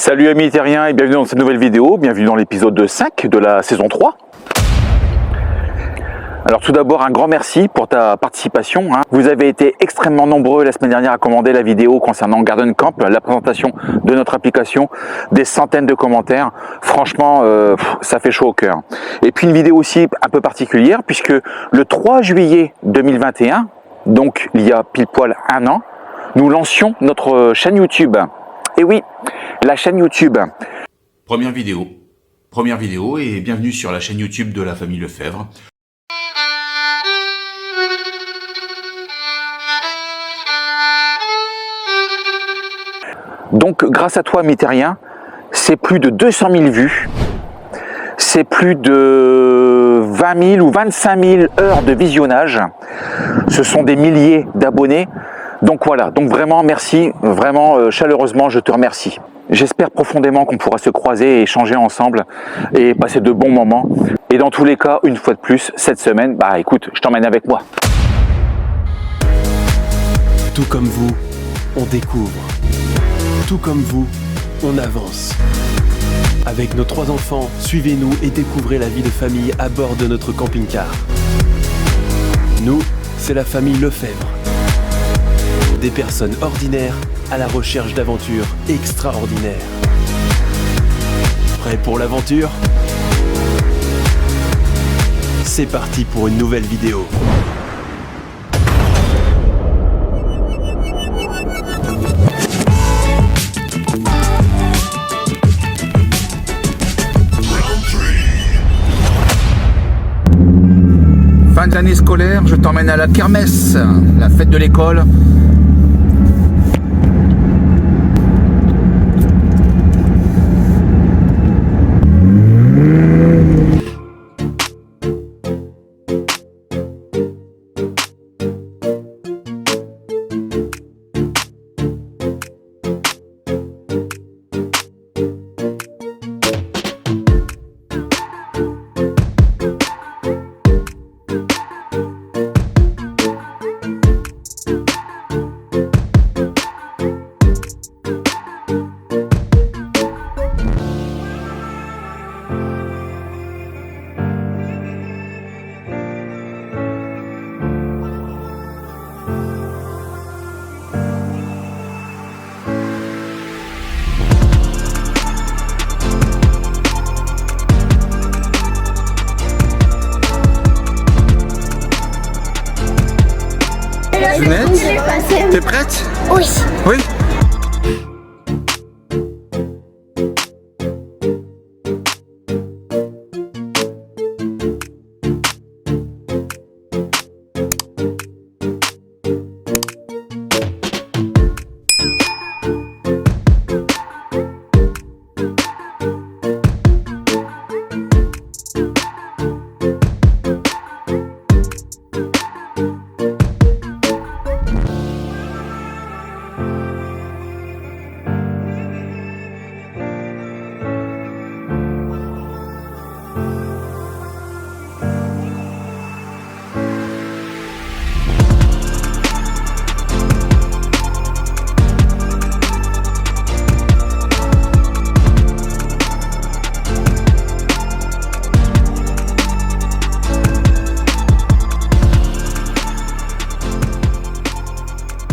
Salut amis terriens et bienvenue dans cette nouvelle vidéo, bienvenue dans l'épisode 5 de la saison 3. Alors tout d'abord un grand merci pour ta participation. Vous avez été extrêmement nombreux la semaine dernière à commander la vidéo concernant Garden Camp, la présentation de notre application, des centaines de commentaires. Franchement, ça fait chaud au cœur. Et puis une vidéo aussi un peu particulière puisque le 3 juillet 2021, donc il y a pile poil un an, nous lancions notre chaîne YouTube. Et oui, la chaîne YouTube. Première vidéo et bienvenue sur la chaîne YouTube de la famille Lefebvre. Donc grâce à toi amis terriens, c'est plus de 200 000 vues, c'est plus de 20 000 ou 25 000 heures de visionnage, ce sont des milliers d'abonnés. Donc voilà, donc vraiment merci, vraiment chaleureusement je te remercie. J'espère profondément qu'on pourra se croiser et échanger ensemble et passer de bons moments. Et dans tous les cas, une fois de plus, cette semaine, bah écoute, je t'emmène avec moi. Tout comme vous, on découvre. Tout comme vous, on avance. Avec nos 3 enfants, suivez-nous et découvrez la vie de famille à bord de notre camping-car. Nous, c'est la famille Lefebvre. Des personnes ordinaires à la recherche d'aventures extraordinaires. Prêts pour l'aventure? C'est parti pour une nouvelle vidéo. Fin de l'année scolaire, je t'emmène à la kermesse, la fête de l'école. Jeannette, t'es prête? Oui. Oui.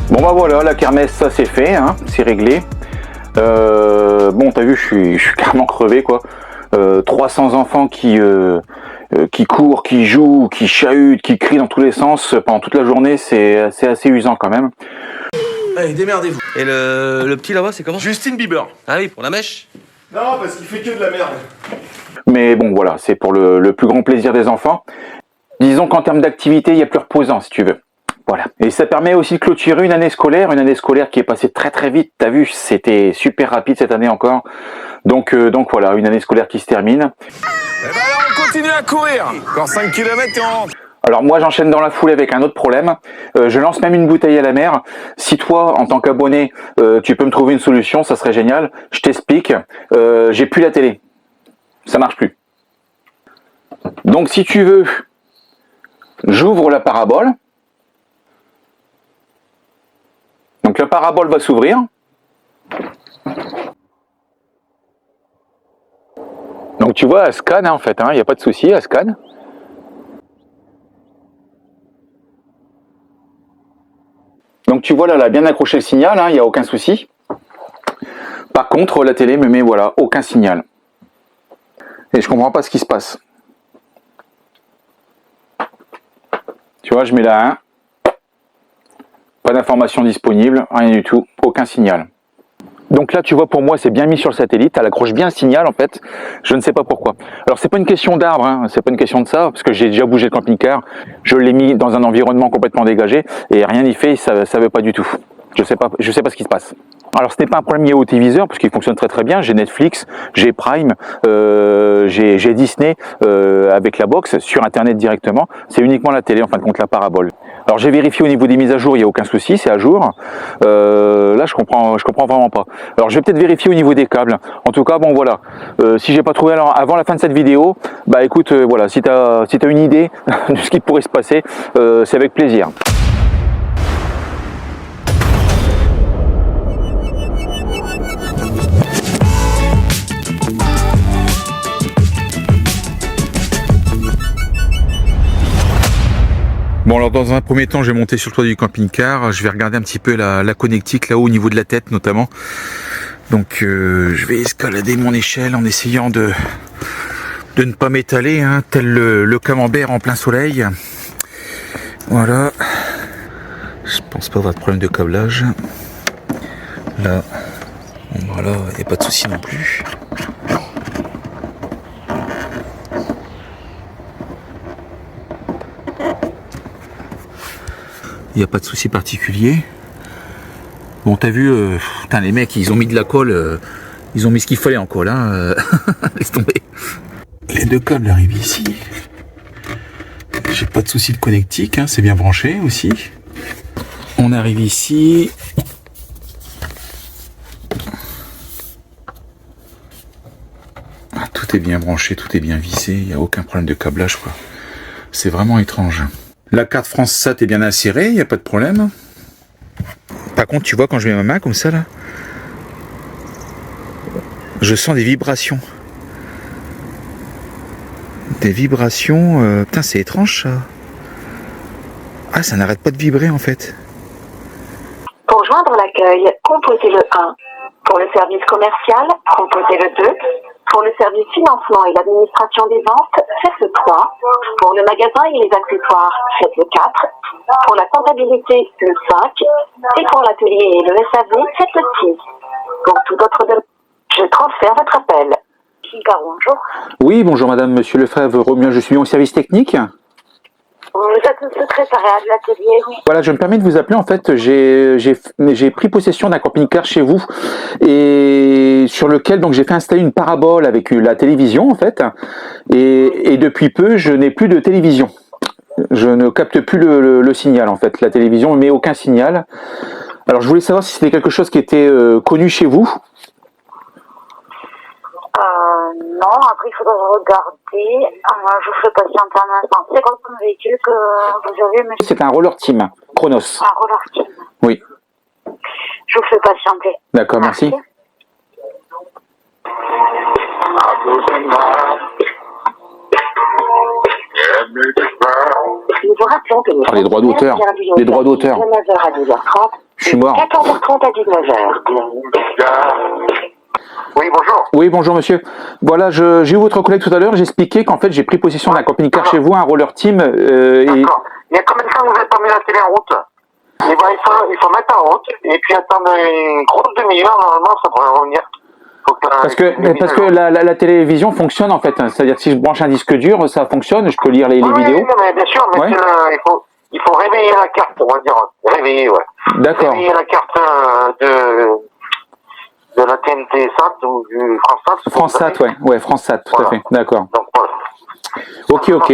Bon bah voilà, la kermesse ça c'est fait, c'est réglé. Bon t'as vu, je suis carrément crevé quoi. 300 enfants qui courent, qui jouent, qui chahutent, qui crient dans tous les sens pendant toute la journée, c'est assez usant quand même. Allez, démerdez-vous. Et le petit là-bas, c'est comment? Justin Bieber. Ah oui, pour la mèche? Non, parce qu'il fait que de la merde. Mais bon voilà, c'est pour le plus grand plaisir des enfants. Disons qu'en termes d'activité, il y a plus reposant si tu veux. Voilà. Et ça permet aussi de clôturer une année scolaire qui est passée très très vite. T'as vu, c'était super rapide cette année encore. Donc voilà, une année scolaire qui se termine. Eh ben alors on continue à courir. Encore 5 km et on rentre. Alors moi j'enchaîne dans la foulée avec un autre problème. Je lance même une bouteille à la mer. Si toi, en tant qu'abonné, tu peux me trouver une solution, ça serait génial. Je t'explique. J'ai plus la télé. Ça marche plus. Donc si tu veux, j'ouvre la parabole. Donc la parabole va s'ouvrir. Donc tu vois, elle scanne en fait, il n'y a pas de souci, elle scanne. Donc tu vois là, elle a bien accroché le signal, il n'y a aucun souci. Par contre, la télé me met voilà, aucun signal. Et je comprends pas ce qui se passe. Tu vois, je mets la 1. Pas d'information disponible, rien du tout, aucun signal. Donc là, tu vois, pour moi, c'est bien mis sur le satellite. Elle accroche bien le signal, en fait. Je ne sais pas pourquoi. Alors, c'est pas une question d'arbre, c'est pas une question de ça, parce que j'ai déjà bougé le camping-car. Je l'ai mis dans un environnement complètement dégagé et rien n'y fait. Ça veut pas du tout. Je sais pas ce qui se passe. Alors, ce n'est pas un problème lié au téléviseur, parce qu'il fonctionne très très bien. J'ai Netflix, j'ai Prime, j'ai Disney avec la box sur Internet directement. C'est uniquement la télé, en fin de compte, la parabole. Alors, j'ai vérifié au niveau des mises à jour, il n'y a aucun souci, c'est à jour. Là, je comprends vraiment pas. Alors, je vais peut-être vérifier au niveau des câbles. En tout cas, bon, voilà. Si j'ai pas trouvé avant la fin de cette vidéo, bah écoute, voilà, si t'as une idée de ce qui pourrait se passer, c'est avec plaisir. Bon, alors dans un premier temps, je vais monter sur le toit du camping-car. Je vais regarder un petit peu la connectique là-haut au niveau de la tête notamment. Donc je vais escalader mon échelle en essayant de ne pas m'étaler, tel le camembert en plein soleil. Voilà. Je pense pas avoir de problème de câblage. Là, voilà, il n'y a pas de souci non plus. Il n'y a pas de souci particulier. Bon, t'as vu, putain, les mecs, ils ont mis de la colle, ils ont mis ce qu'il fallait en colle, laisse tomber. Les deux câbles arrivent ici. J'ai pas de souci de connectique, c'est bien branché aussi. On arrive ici. Tout est bien branché, tout est bien vissé, il n'y a aucun problème de câblage, quoi. C'est vraiment étrange. La carte France Sat est bien insérée, il n'y a pas de problème. Par contre, tu vois, quand je mets ma main comme ça, là, je sens des vibrations. Des vibrations... putain, c'est étrange, ça. Ah, ça n'arrête pas de vibrer, en fait. Pour joindre l'accueil, composez le 1. Pour le service commercial, composez le 2. Pour le service financement et l'administration des ventes, faites le 3. Pour le magasin et les accessoires, faites le 4. Pour la comptabilité, le 5. Et pour l'atelier et le SAV, faites le 6. Pour tout autre demande, je transfère votre appel. Bonjour. Oui, bonjour madame, monsieur Lefebvre, Romain, je suis au service technique. Vous êtes le secrétariat de l'atelier, oui. Voilà, je me permets de vous appeler. En fait, j'ai pris possession d'un camping-car chez vous et sur lequel donc j'ai fait installer une parabole avec la télévision en fait. Et depuis peu, je n'ai plus de télévision. Je ne capte plus le signal en fait. La télévision ne met aucun signal. Alors, je voulais savoir si c'était quelque chose qui était connu chez vous. Non, après il faudra regarder. Je vous fais patienter un instant. C'est quoi comme véhicule que vous avez, monsieur? C'est un roller team, Chronos. Un roller team. Oui. Je vous fais patienter. D'accord, merci. Nous vous rappelons que nous les droits d'auteur. Les droits d'auteur. De 9h à 12h30. Je suis mort. 14h30 à 19h. Oui, bonjour. Oui, bonjour monsieur. Voilà, j'ai eu votre collègue tout à l'heure, j'ai expliqué qu'en fait j'ai pris possession d'un camping-car chez vous, un roller team. D'accord. Il y a combien de temps que vous n'avez pas mis la télé en route? Eh ben, il faut mettre en route et puis attendre une grosse demi-heure, normalement ça devrait revenir. Parce que la télévision fonctionne en fait, c'est-à-dire que si je branche un disque dur, ça fonctionne, je peux lire les vidéos. Oui, mais bien sûr, mais ouais. il faut réveiller la carte, on va dire. Réveiller, ouais. D'accord. Réveiller la carte de la TNT SAT ou du France SAT. France SAT, ouais, France SAT, tout à fait, d'accord. Donc voilà. Ok.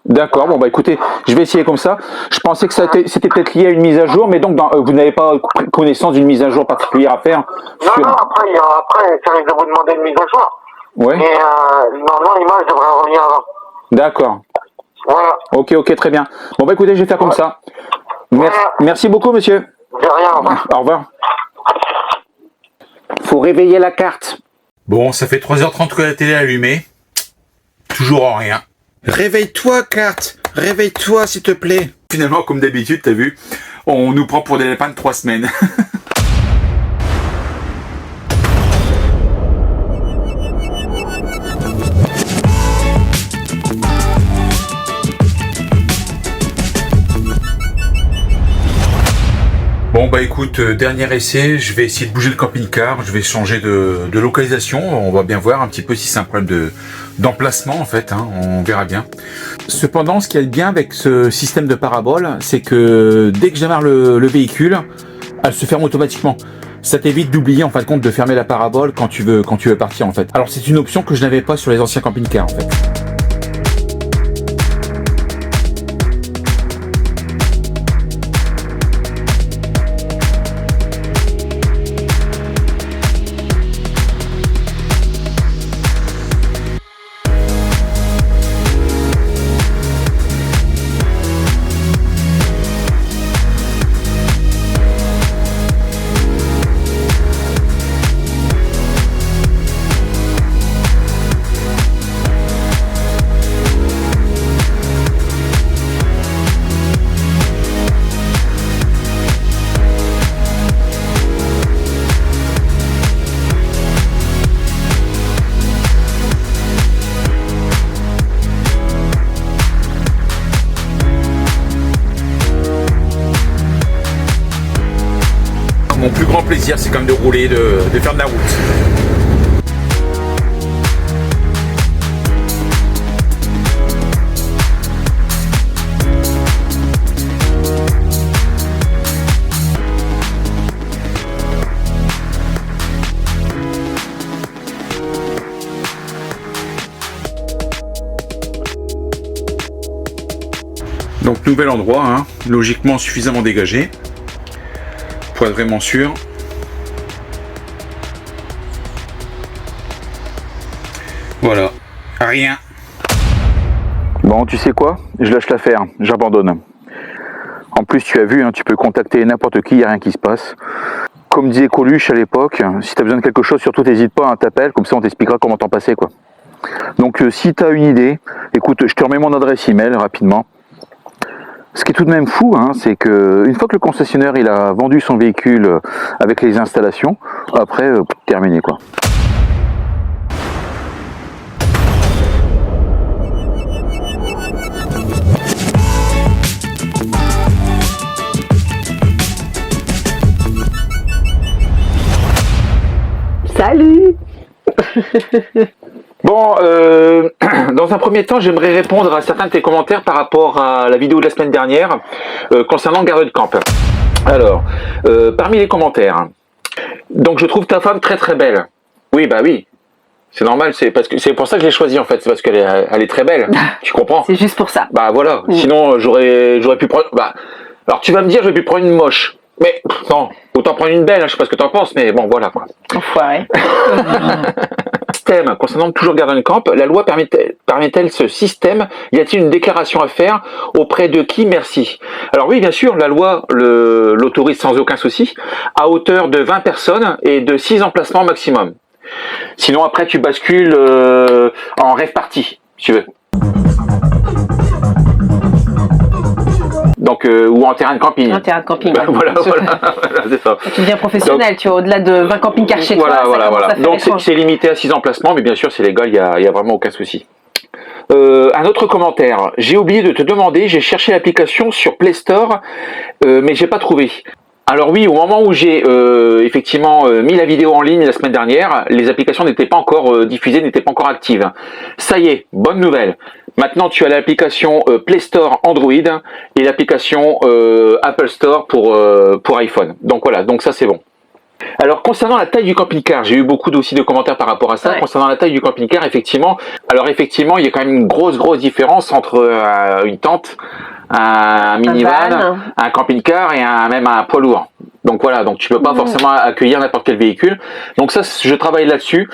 D'accord, bon bah écoutez, je vais essayer comme ça. Je pensais que c'était peut-être lié à une mise à jour, mais donc vous n'avez pas connaissance d'une mise à jour particulière à faire Non, après, ça risque de vous demander une mise à jour. Ouais. Mais normalement, l'image devrait revenir avant. D'accord. Voilà. Ok, très bien. Bon bah écoutez, je vais faire comme ça. Merci beaucoup monsieur. De rien, au revoir. Au revoir. Faut réveiller la carte. Bon, ça fait 3h30 que la télé est allumée. toujours rien. Réveille-toi, Carte. Réveille-toi, s'il te plaît. Finalement, comme d'habitude, t'as vu, on nous prend pour des lapins de 3 semaines. Bon bah écoute, dernier essai, je vais essayer de bouger le camping-car, je vais changer de localisation, on va bien voir un petit peu si c'est un problème d'emplacement en fait, hein, on verra bien. Cependant, ce qui est bien avec ce système de parabole, c'est que dès que je démarre le véhicule, elle se ferme automatiquement. Ça t'évite d'oublier en fin de compte de fermer la parabole quand tu veux partir en fait. Alors c'est une option que je n'avais pas sur les anciens camping-cars en fait. Mon plus grand plaisir, c'est quand même de rouler, de faire de la route. Donc nouvel endroit, hein, logiquement suffisamment dégagé. Pour être vraiment sûr. Voilà, rien. Bon, tu sais quoi? Je lâche l'affaire, j'abandonne. En plus, tu as vu, hein, tu peux contacter n'importe qui, il n'y a rien qui se passe. Comme disait Coluche à l'époque, si tu as besoin de quelque chose, surtout n'hésite pas, hein, t'appelles, comme ça on t'expliquera comment t'en passer, quoi. Donc si tu as une idée, écoute, je te remets mon adresse email rapidement. Ce qui est tout de même fou, hein, c'est que une fois que le concessionnaire il a vendu son véhicule avec les installations, après terminé quoi. Salut. Bon, dans un premier temps, j'aimerais répondre à certains de tes commentaires par rapport à la vidéo de la semaine dernière concernant garde de camp. Alors, parmi les commentaires, donc je trouve ta femme très très belle. Oui, bah oui, c'est normal, c'est pour ça que je l'ai choisie en fait, c'est parce qu'elle est très belle, tu comprends? C'est juste pour ça. Bah voilà, sinon j'aurais pu prendre... Bah, alors tu vas me dire, j'aurais pu prendre une moche. Mais non, autant prendre une belle, hein, je sais pas ce que t'en penses, mais bon voilà quoi. Enfoiré. Système concernant toujours Garden Camp, la loi permet-elle ce système? Y a-t-il une déclaration à faire? Auprès de qui? Merci. Alors oui, bien sûr, la loi l'autorise sans aucun souci, à hauteur de 20 personnes et de 6 emplacements maximum. Sinon après tu bascules en rêve party, si tu veux. Donc, ou en terrain de camping. Un terrain de camping. Ben, voilà, c'est ça. Tu deviens professionnel, donc, tu vois, au-delà de 20 camping-cars chez toi. Voilà. Donc c'est limité à 6 emplacements, mais bien sûr c'est légal, il y a vraiment aucun souci. Un autre commentaire. J'ai oublié de te demander, j'ai cherché l'application sur Play Store, mais j'ai pas trouvé. Alors oui, au moment où j'ai effectivement mis la vidéo en ligne la semaine dernière, les applications n'étaient pas encore diffusées, n'étaient pas encore actives. Ça y est, bonne nouvelle. Maintenant, tu as l'application Play Store Android et l'application Apple Store pour iPhone. Donc voilà, donc ça c'est bon. Alors concernant la taille du camping-car, j'ai eu beaucoup aussi de commentaires par rapport à ça. Ouais. Concernant la taille du camping-car, effectivement, il y a quand même une grosse différence entre une tente, un minivan, un camping-car et même un poids lourd. Donc voilà, donc tu peux pas forcément accueillir n'importe quel véhicule. Donc ça, je travaille là-dessus.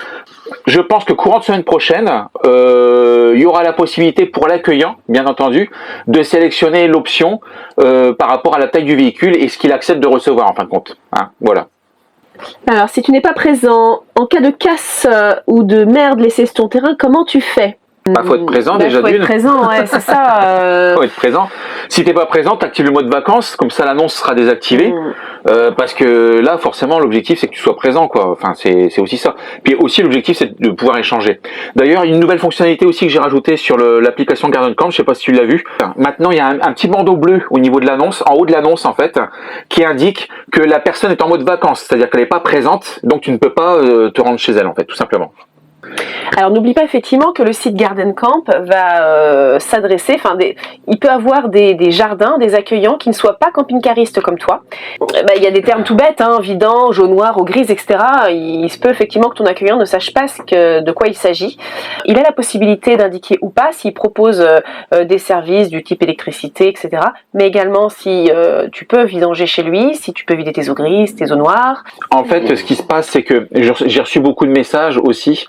Je pense que courant de semaine prochaine, il y aura la possibilité pour l'accueillant, bien entendu, de sélectionner l'option par rapport à la taille du véhicule et ce qu'il accepte de recevoir en fin de compte. Hein, voilà. Alors, si tu n'es pas présent, en cas de casse ou de merde laissée sur ton terrain, comment tu fais? Bah, faut être présent déjà faut d'une. être présent, ouais, c'est ça. Faut être présent. Si t'es pas présent, t'actives le mode vacances, comme ça l'annonce sera désactivée. Parce que là, forcément, l'objectif c'est que tu sois présent, quoi. Enfin, c'est aussi ça. Puis aussi, l'objectif c'est de pouvoir échanger. D'ailleurs, une nouvelle fonctionnalité aussi que j'ai rajoutée sur l'application Garden Camp, je sais pas si tu l'as vu. Maintenant, il y a un petit bandeau bleu au niveau de l'annonce, en haut de l'annonce en fait, qui indique que la personne est en mode vacances, c'est-à-dire qu'elle n'est pas présente, donc tu ne peux pas te rendre chez elle en fait, tout simplement. Alors n'oublie pas effectivement que le site Garden Camp va s'adresser, il peut avoir des jardins, des accueillants qui ne soient pas camping-caristes comme toi. Il y a des termes tout bêtes, vidange, eau noire, eau grise, etc. Il se peut effectivement que ton accueillant ne sache pas de quoi il s'agit. Il a la possibilité d'indiquer ou pas s'il propose des services du type électricité, etc. Mais également si tu peux vidanger chez lui, si tu peux vider tes eaux grises, tes eaux noires. En fait, ce qui se passe, c'est que j'ai reçu beaucoup de messages aussi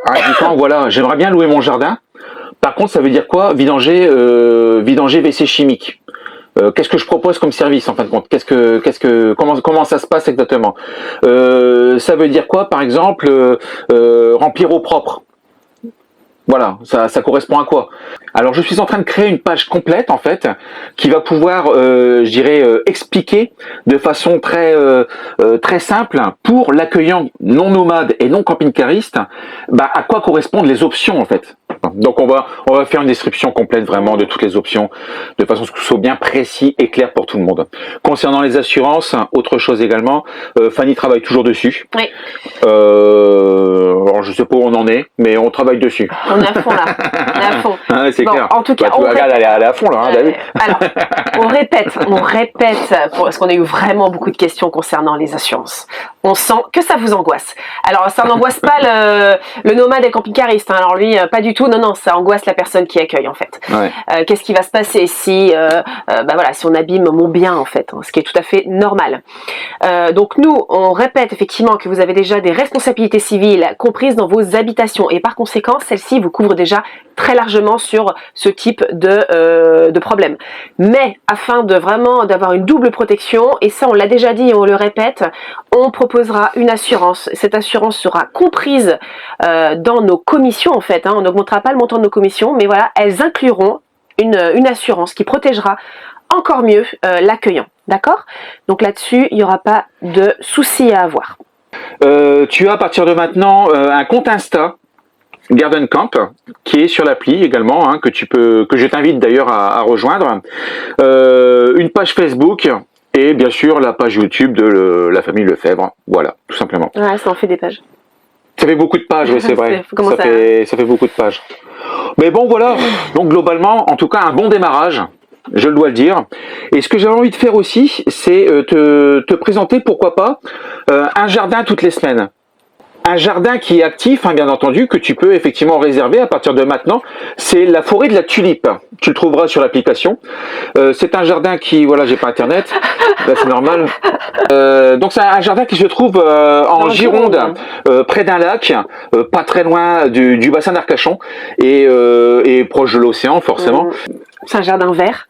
indiquant, voilà, j'aimerais bien louer mon jardin. Par contre, ça veut dire quoi? Vidanger WC chimique. Qu'est-ce que je propose comme service en fin de compte? Comment ça se passe exactement? Ça veut dire quoi, par exemple, remplir eau propre? Voilà, ça correspond à quoi? Alors je suis en train de créer une page complète en fait qui va pouvoir, je dirais, expliquer de façon très simple pour l'accueillant non nomade et non camping-cariste, à quoi correspondent les options en fait. Donc on va faire une description complète vraiment de toutes les options, de façon à ce que ce soit bien précis et clair pour tout le monde. Concernant les assurances, autre chose également, Fanny travaille toujours dessus. Oui. Alors je sais pas où on en est, mais on travaille dessus. On est à fond là, on est à fond. Ah, c'est clair. En tout cas, elle est à fond là. Alors, on répète, parce qu'on a eu vraiment beaucoup de questions concernant les assurances. On sent que ça vous angoisse. Alors, ça n'angoisse pas le nomade et camping-cariste. Alors lui, pas du tout. Non, ça angoisse la personne qui accueille en fait. Ouais. Qu'est-ce qui va se passer si, si on abîme mon bien en fait, ce qui est tout à fait normal. Donc nous, on répète effectivement que vous avez déjà des responsabilités civiles comprises dans vos habitations et par conséquent, celles-ci vous couvrent déjà très largement sur ce type de problème. Mais afin de vraiment d'avoir une double protection, et ça on l'a déjà dit et on le répète, on proposera une assurance. Cette assurance sera comprise dans nos commissions en fait. On n'augmentera pas le montant de nos commissions, mais voilà, elles incluront une assurance qui protégera encore mieux l'accueillant. D'accord? Donc là-dessus, il n'y aura pas de souci à avoir. Tu as à partir de maintenant un compte Insta Garden Camp qui est sur l'appli également, que je t'invite d'ailleurs à rejoindre, une page Facebook et bien sûr la page YouTube de la famille Lefebvre. Voilà, tout simplement. Ouais, ça en fait des pages. Ça fait beaucoup de pages, oui, c'est vrai. Ça fait beaucoup de pages. Mais bon, voilà. Donc globalement, en tout cas, un bon démarrage. Je le dois le dire. Et ce que j'avais envie de faire aussi, c'est te présenter, pourquoi pas, un jardin toutes les semaines. Un jardin qui est actif, bien entendu, que tu peux effectivement réserver à partir de maintenant. C'est la forêt de la tulipe. Tu le trouveras sur l'application. C'est un jardin qui, voilà, j'ai pas internet, là c'est normal. Donc c'est un jardin qui se trouve en Gironde, près d'un lac, pas très loin du bassin d'Arcachon et proche de l'océan forcément. C'est un jardin vert.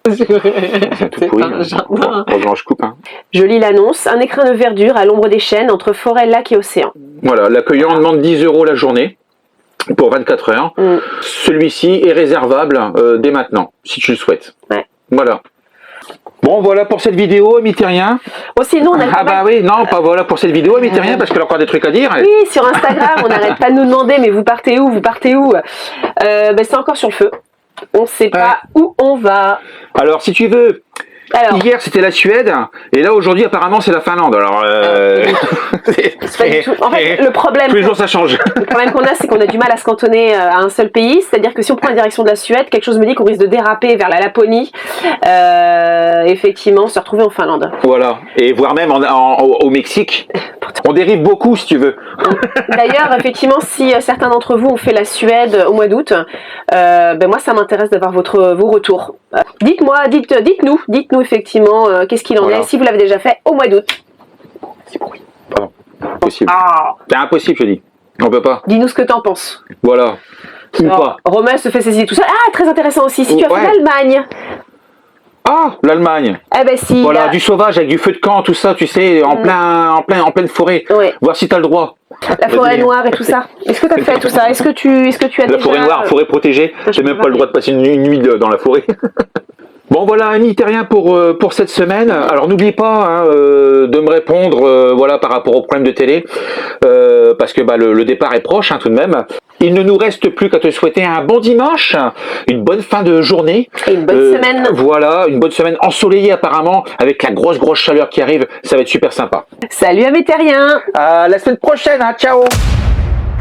C'est un jardin. Je coupe. Je lis l'annonce. Un écrin de verdure à l'ombre des chênes entre forêt, lac et océan. Voilà, l'accueillant demande 10 € la journée pour 24 heures. Celui-ci est réservable dès maintenant, si tu le souhaites. Ouais. Voilà. Bon, voilà pour cette vidéo, amis terriens. Sinon, on a oui, non, pas voilà pour cette vidéo, amis terriens, parce qu'il y a encore des trucs à dire. Oui, sur Instagram, on n'arrête pas de nous demander, mais vous partez où? C'est encore sur le feu. On ne sait pas où on va. Alors, si tu veux, hier c'était la Suède, et là aujourd'hui apparemment c'est la Finlande. Alors, c'est pas du tout. En fait, le problème. Tous les jours ça change. Le problème qu'on a, c'est qu'on a du mal à se cantonner à un seul pays. C'est-à-dire que si on prend la direction de la Suède, quelque chose me dit qu'on risque de déraper vers la Laponie. Effectivement, se retrouver en Finlande. Voilà, et voire même au Mexique. On dérive beaucoup si tu veux. D'ailleurs, effectivement, si certains d'entre vous ont fait la Suède au mois d'août, moi ça m'intéresse d'avoir vos retours. Dites-nous effectivement qu'est-ce qu'il en est, si vous l'avez déjà fait au mois d'août. C'est bruit. Pardon. Impossible. C'est impossible, je dis. On peut pas. Dis-nous ce que t'en penses. Voilà. Ou pas. Romain se fait saisir tout ça. Ah, très intéressant aussi. Si tu as fait l'Allemagne. Ah, l'Allemagne. Eh ben si. Voilà, là- du sauvage avec du feu de camp, tout ça, tu sais, en pleine forêt. Ouais. Voir si t'as le droit. La forêt Vas-y. noire et tout ça. Est-ce que tu as fait tout ça? Est-ce que tu as La déjà... forêt noire, forêt protégée. J'ai même pas le droit de passer une nuit dans la forêt. Bon voilà, amis terriens pour cette semaine. Alors n'oubliez pas hein, de me répondre voilà par rapport au problème de télé parce que bah, le départ est proche hein, tout de même. Il ne nous reste plus qu'à te souhaiter un bon dimanche, une bonne fin de journée. Et une bonne semaine. Voilà, une bonne semaine ensoleillée apparemment avec la grosse chaleur qui arrive. Ça va être super sympa. Salut amis terriens. À la semaine prochaine, hein, ciao.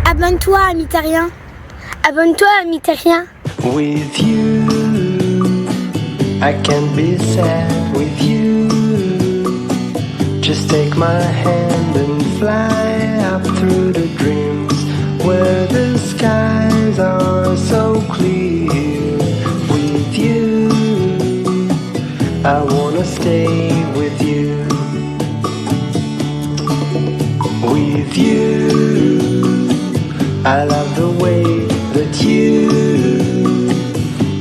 Abonne-toi, ami terrien. Abonne-toi, ami terrien. With you, I can't be sad with you. Just take my hand and fly up through the dreams where the skies are so clear. With you, I wanna stay with you. With you, I love the way that you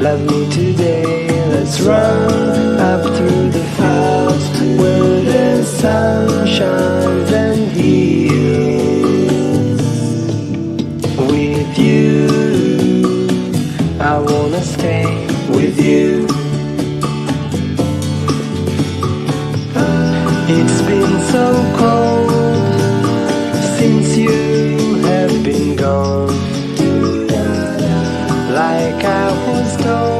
love me today. Let's run up through the fields where the sun shines and heals. With you, I wanna stay with you. It's been so cold since you have been gone. Like I was told